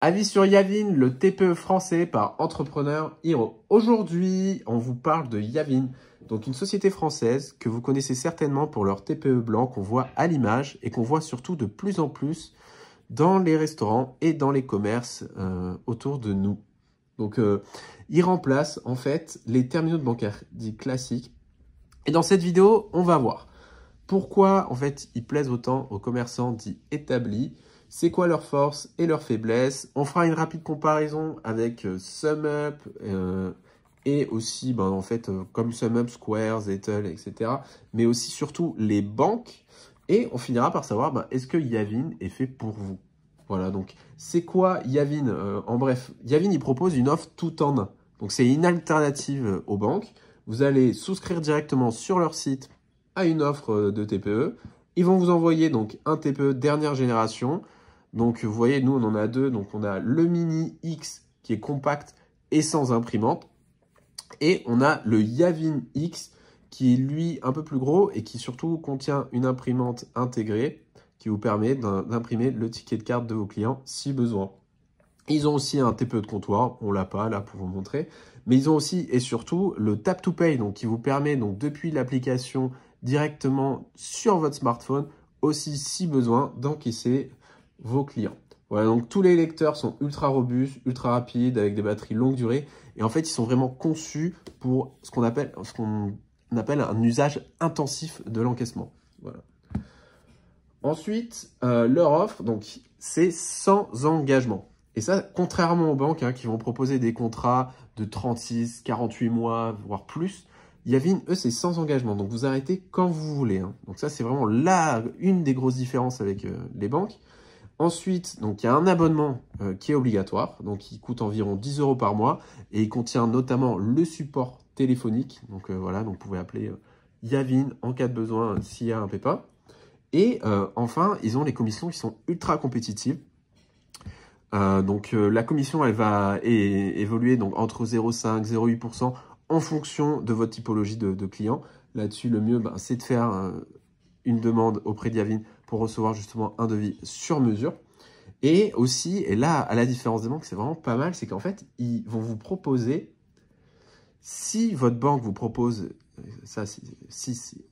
Avis sur Yavin, le TPE français par Entrepreneur Hero. Aujourd'hui, on vous parle de Yavin, donc une société française que vous connaissez certainement pour leur TPE blanc qu'on voit à l'image et qu'on voit surtout de plus en plus dans les restaurants et dans les commerces autour de nous. Donc, ils remplacent en fait les terminaux de bancaires dits classiques. Et dans cette vidéo, on va voir pourquoi en fait ils plaisent autant aux commerçants dits établis. C'est quoi leurs forces et leurs faiblesses? On fera une rapide comparaison avec SumUp et aussi, en fait, comme SumUp, Square, Zettle, etc. Mais aussi, surtout, les banques. Et on finira par savoir, est-ce que Yavin est fait pour vous? Voilà, donc, c'est quoi Yavin? En bref, Yavin, il propose une offre tout en un. Donc, c'est une alternative aux banques. Vous allez souscrire directement sur leur site à une offre de TPE. Ils vont vous envoyer donc un TPE dernière génération. Donc, vous voyez, nous, on en a deux. Donc, on a le Mini X qui est compact et sans imprimante. Et on a le Yavin X qui est, lui, un peu plus gros et qui, surtout, contient une imprimante intégrée qui vous permet d'imprimer le ticket de carte de vos clients si besoin. Ils ont aussi un TPE de comptoir. On l'a pas, là, pour vous montrer. Mais ils ont aussi, et surtout, le Tap to Pay, donc, qui vous permet, donc, depuis l'application directement sur votre smartphone, aussi, si besoin, d'encaisser vos clients. Voilà, donc tous les lecteurs sont ultra robustes, ultra rapides, avec des batteries longue durée. Et en fait, ils sont vraiment conçus pour ce qu'on appelle un usage intensif de l'encaissement. Voilà. Ensuite, leur offre, donc, c'est sans engagement. Et ça, contrairement aux banques qui vont proposer des contrats de 36, 48 mois, voire plus, Yavin, eux, c'est sans engagement. Donc, vous arrêtez quand vous voulez. Donc, ça, c'est vraiment une des grosses différences avec les banques. Ensuite, donc, il y a un abonnement qui est obligatoire, donc il coûte environ 10 € par mois et il contient notamment le support téléphonique. Donc voilà, donc vous pouvez appeler Yavin en cas de besoin s'il y a un pépin. Et enfin, ils ont les commissions qui sont ultra compétitives. La commission, elle va évoluer donc, entre 0,5 et 0,8% en fonction de votre typologie de client. Là-dessus, le mieux, c'est de faire une demande auprès de Yavin pour recevoir justement un devis sur mesure. Et aussi, et là, à la différence des banques, c'est vraiment pas mal, c'est qu'en fait, ils vont vous proposer, si votre banque vous propose, ça,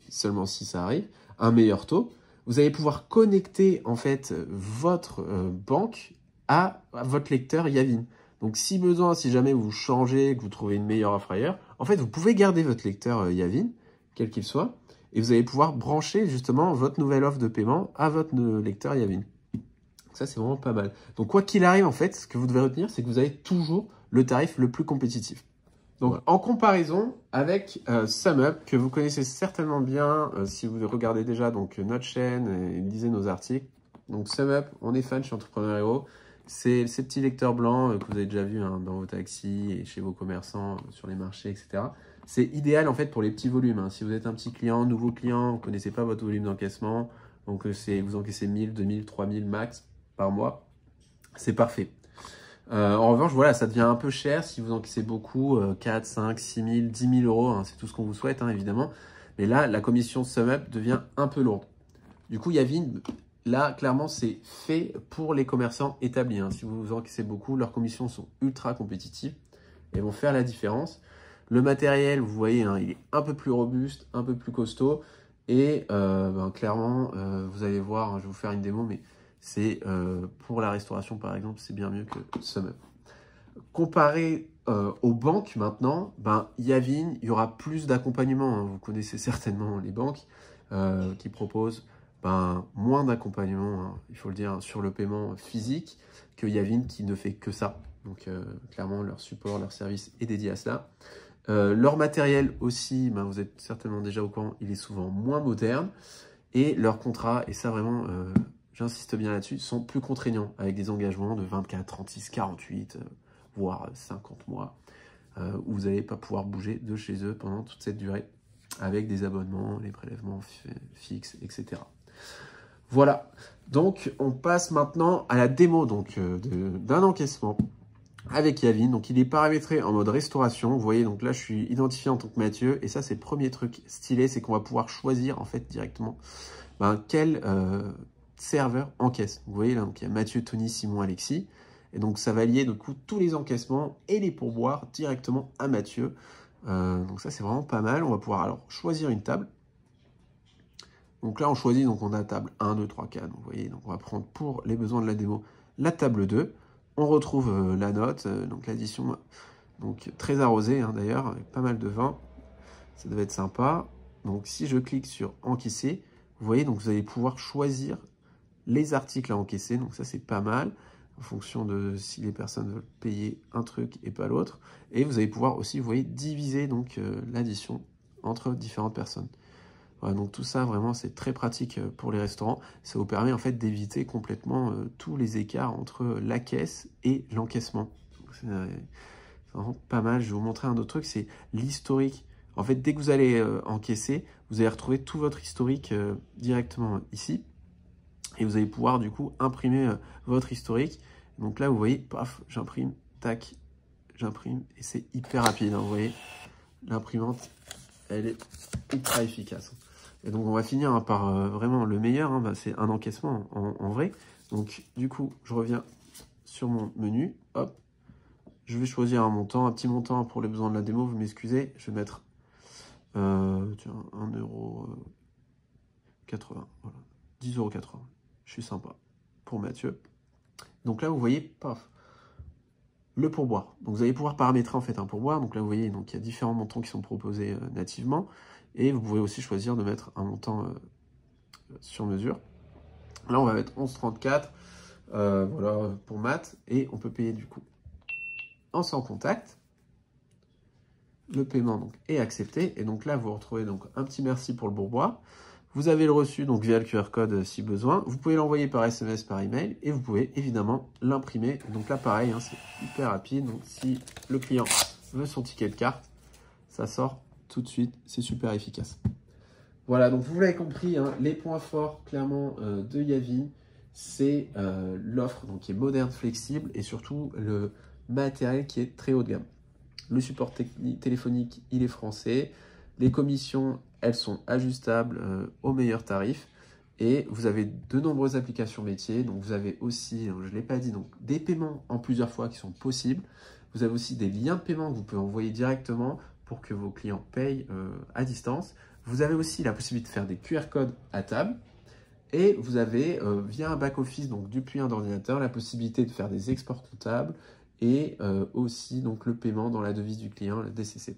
seulement si ça arrive, un meilleur taux, vous allez pouvoir connecter en fait votre banque à votre lecteur Yavin. Donc, si besoin, si jamais vous changez, que vous trouvez une meilleure offre ailleurs, en fait, vous pouvez garder votre lecteur Yavin, quel qu'il soit, et vous allez pouvoir brancher justement votre nouvelle offre de paiement à votre lecteur Yavin. Ça, c'est vraiment pas mal. Donc, quoi qu'il arrive, en fait, ce que vous devez retenir, c'est que vous avez toujours le tarif le plus compétitif. Donc, voilà. En comparaison avec SumUp, que vous connaissez certainement bien si vous regardez déjà donc, notre chaîne et lisez nos articles. Donc, SumUp, on est fan chez Entrepreneur Hero. C'est ces petits lecteurs blancs que vous avez déjà vus dans vos taxis et chez vos commerçants, sur les marchés, etc. C'est idéal en fait pour les petits volumes. Si vous êtes un petit client, nouveau client, vous ne connaissez pas votre volume d'encaissement, donc vous encaissez 1000, 2000, 3000 max par mois, c'est parfait. En revanche, voilà, ça devient un peu cher si vous encaissez beaucoup, 4, 5, 6 000, 10 000 €, c'est tout ce qu'on vous souhaite, évidemment. Mais là, la commission SumUp devient un peu lourde. Du coup, Yavin, là, clairement, c'est fait pour les commerçants établis. Si vous encaissez beaucoup, leurs commissions sont ultra compétitives et vont faire la différence. Le matériel, vous voyez, il est un peu plus robuste, un peu plus costaud. Et clairement, vous allez voir, je vais vous faire une démo, mais c'est pour la restauration, par exemple, c'est bien mieux que SumUp. Comparé aux banques maintenant, Yavin, il y aura plus d'accompagnement. Vous connaissez certainement les banques qui proposent moins d'accompagnement, il faut le dire, sur le paiement physique que Yavin qui ne fait que ça. Donc clairement, leur support, leur service est dédié à cela. Leur matériel aussi, vous êtes certainement déjà au courant, il est souvent moins moderne. Et leurs contrats, et ça vraiment, j'insiste bien là-dessus, sont plus contraignants, avec des engagements de 24, 36, 48, voire 50 mois, où vous n'allez pas pouvoir bouger de chez eux pendant toute cette durée, avec des abonnements, les prélèvements fixes, etc. Voilà, donc on passe maintenant à la démo d'un encaissement avec Yavin. Donc il est paramétré en mode restauration. Vous voyez, donc là je suis identifié en tant que Mathieu. Et ça, c'est le premier truc stylé, c'est qu'on va pouvoir choisir en fait directement quel serveur encaisse. Vous voyez là, donc il y a Mathieu, Tony, Simon, Alexis. Et donc, ça va lier du coup tous les encaissements et les pourboires directement à Mathieu. Donc ça, c'est vraiment pas mal. On va pouvoir alors choisir une table. Donc là, on choisit, donc on a table 1, 2, 3, 4. Donc, vous voyez, donc on va prendre pour les besoins de la démo la table 2. On retrouve la note, donc l'addition, donc très arrosée hein, d'ailleurs, avec pas mal de vin. Ça devait être sympa. Donc si je clique sur encaisser, vous voyez, donc vous allez pouvoir choisir les articles à encaisser. Donc ça, c'est pas mal, en fonction de si les personnes veulent payer un truc et pas l'autre. Et vous allez pouvoir aussi, vous voyez, diviser donc l'addition entre différentes personnes. Voilà, donc tout ça, vraiment, c'est très pratique pour les restaurants. Ça vous permet en fait d'éviter complètement tous les écarts entre la caisse et l'encaissement. C'est vraiment pas mal. Je vais vous montrer un autre truc, c'est l'historique. En fait, dès que vous allez encaisser, vous allez retrouver tout votre historique directement ici. Et vous allez pouvoir du coup imprimer votre historique. Donc là, vous voyez, paf, j'imprime, tac, j'imprime. Et c'est hyper rapide, hein, vous voyez. L'imprimante, elle est ultra efficace. Et donc, on va finir hein, par vraiment le meilleur. Hein, bah, c'est un encaissement en vrai. Donc, du coup, je reviens sur mon menu. Hop. Je vais choisir un montant, un petit montant pour les besoins de la démo. Vous m'excusez. Je vais mettre tiens, 1,80 €. Voilà. 10,80 €. Je suis sympa pour Mathieu. Donc là, vous voyez, paf, le pourboire. Donc, vous allez pouvoir paramétrer en fait un pourboire. Donc là, vous voyez, donc il y a différents montants qui sont proposés nativement. Et vous pouvez aussi choisir de mettre un montant sur mesure. Là, on va mettre 11,34 voilà, pour maths. Et on peut payer du coup en sans contact. Le paiement donc, est accepté. Et donc là, vous retrouvez donc un petit merci pour le pourboire. Vous avez le reçu donc via le QR code si besoin. Vous pouvez l'envoyer par SMS, par email. Et vous pouvez évidemment l'imprimer. Donc là, pareil, hein, c'est hyper rapide. Donc si le client veut son ticket de carte, ça sort tout de suite, c'est super efficace. Voilà, donc vous l'avez compris, hein, les points forts clairement de Yavin, c'est l'offre donc qui est moderne, flexible et surtout le matériel qui est très haut de gamme. Le support téléphonique, il est français. Les commissions, elles sont ajustables au meilleur tarif. Et vous avez de nombreuses applications métiers. Donc vous avez aussi, je ne l'ai pas dit, donc des paiements en plusieurs fois qui sont possibles. Vous avez aussi des liens de paiement que vous pouvez envoyer directement pour que vos clients payent à distance. Vous avez aussi la possibilité de faire des QR codes à table. Et vous avez, via un back-office, donc depuis un ordinateur, la possibilité de faire des exports comptables et aussi donc, le paiement dans la devise du client, la DCC.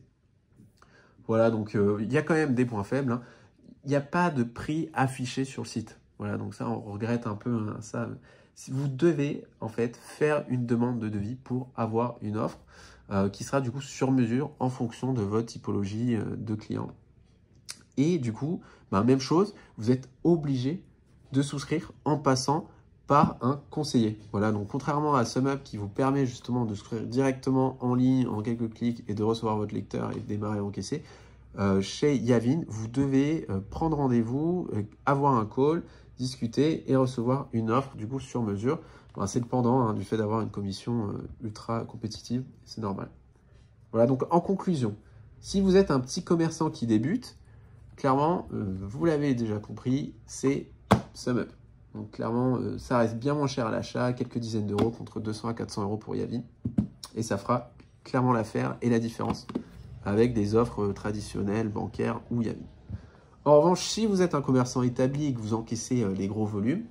Voilà, donc il y a quand même des points faibles. Hein. Il n'y a pas de prix affiché sur le site. Voilà, donc ça, on regrette un peu hein, ça. Vous devez, en fait, faire une demande de devis pour avoir une offre qui sera du coup sur mesure en fonction de votre typologie de client. Et du coup, bah, même chose, vous êtes obligé de souscrire en passant par un conseiller. Voilà, donc contrairement à SumUp qui vous permet justement de souscrire directement en ligne en quelques clics et de recevoir votre lecteur et de démarrer à encaisser, chez Yavin, vous devez prendre rendez-vous, avoir un call, discuter et recevoir une offre du coup sur mesure. Enfin, c'est le pendant hein, du fait d'avoir une commission ultra compétitive, c'est normal. Voilà, donc en conclusion, si vous êtes un petit commerçant qui débute, clairement, vous l'avez déjà compris, c'est SumUp. Donc clairement, ça reste bien moins cher à l'achat, quelques dizaines d'euros contre 200 à 400 € pour Yavin. Et ça fera clairement l'affaire et la différence avec des offres traditionnelles, bancaires ou Yavin. En revanche, si vous êtes un commerçant établi et que vous encaissez les gros volumes,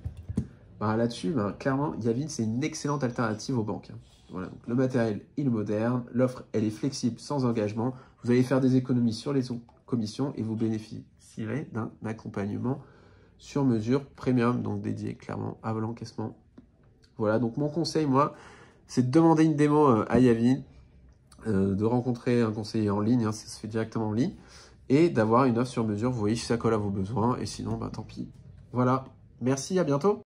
bah, là-dessus, bah, clairement, Yavin, c'est une excellente alternative aux banques. Hein. Voilà, donc le matériel, il est moderne, l'offre, elle est flexible, sans engagement. Vous allez faire des économies sur les commissions et vous bénéficierez d'un accompagnement sur mesure premium, donc dédié clairement à l'encaissement. Voilà, donc mon conseil, moi, c'est de demander une démo à Yavin, de rencontrer un conseiller en ligne, hein, ça se fait directement en ligne, et d'avoir une offre sur mesure. Vous voyez si ça colle à vos besoins, et sinon, bah, tant pis. Voilà, merci, à bientôt.